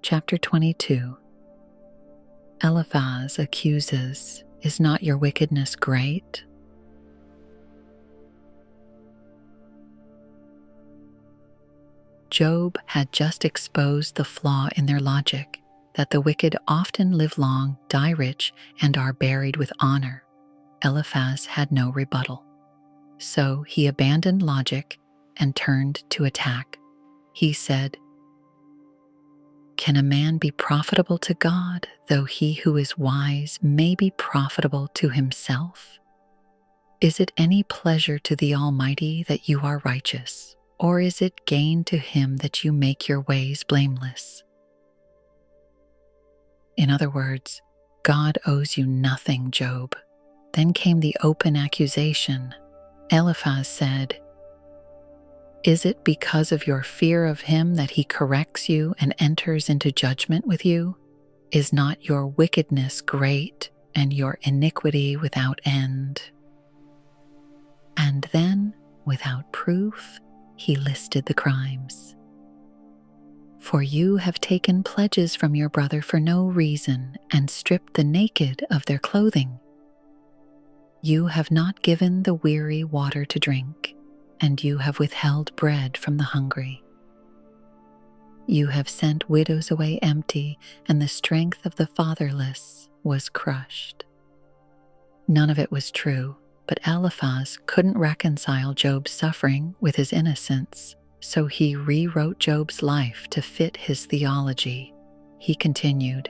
Chapter 22. Eliphaz accuses, "Is not your wickedness great?" Job had just exposed the flaw in their logic, that the wicked often live long, die rich, and are buried with honor. Eliphaz had no rebuttal. So he abandoned logic and turned to attack. He said, "Can a man be profitable to God, though he who is wise may be profitable to himself? Is it any pleasure to the Almighty that you are righteous, or is it gain to him that you make your ways blameless?" In other words, God owes you nothing, Job. Then came the open accusation. Eliphaz said, "Is it because of your fear of him that he corrects you and enters into judgment with you? Is not your wickedness great and your iniquity without end?" And then, without proof, he listed the crimes. "For you have taken pledges from your brother for no reason and stripped the naked of their clothing. You have not given the weary water to drink, and you have withheld bread from the hungry. You have sent widows away empty, and the strength of the fatherless was crushed." None of it was true, but Eliphaz couldn't reconcile Job's suffering with his innocence, so he rewrote Job's life to fit his theology. He continued,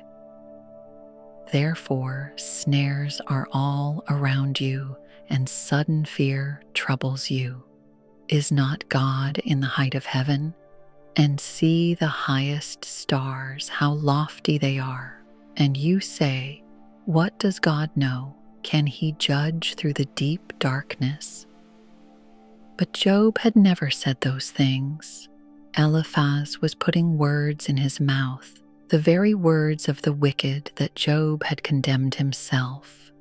"Therefore snares are all around you, and sudden fear troubles you. Is not God in the height of heaven? And see the highest stars, how lofty they are. And you say, 'What does God know? Can he judge through the deep darkness?'" But Job had never said those things. Eliphaz was putting words in his mouth, the very words of the wicked that Job had condemned himself.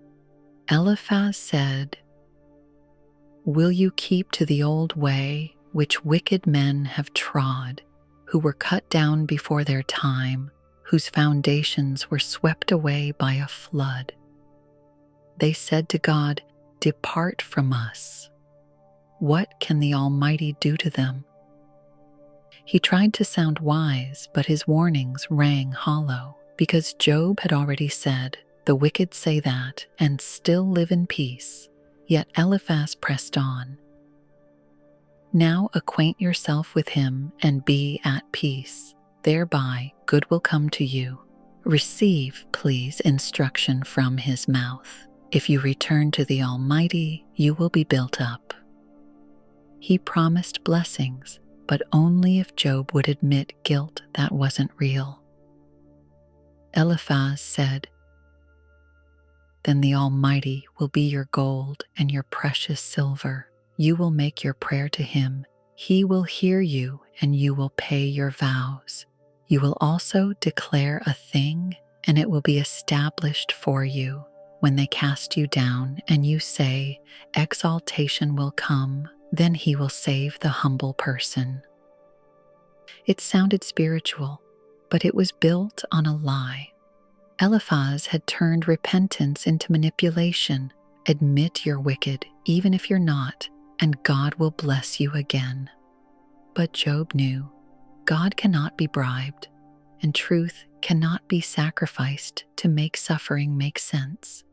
Eliphaz said, "Will you keep to the old way which wicked men have trod, who were cut down before their time, whose foundations were swept away by a flood? They said to God, 'Depart from us.' What can the Almighty do to them?" He tried to sound wise, but his warnings rang hollow, because Job had already said, "The wicked say that and still live in peace." Yet Eliphaz pressed on. "Now acquaint yourself with him and be at peace. Thereby good will come to you. Receive, please, instruction from his mouth. If you return to the Almighty, you will be built up." He promised blessings, but only if Job would admit guilt that wasn't real. Eliphaz said, "Then the Almighty will be your gold and your precious silver. You will make your prayer to him. He will hear you, and you will pay your vows. You will also declare a thing, and it will be established for you. When they cast you down and you say, 'Exaltation will come,' then he will save the humble person." It sounded spiritual, but it was built on a lie. Eliphaz had turned repentance into manipulation. Admit you're wicked, even if you're not, and God will bless you again. But Job knew God cannot be bribed, and truth cannot be sacrificed to make suffering make sense.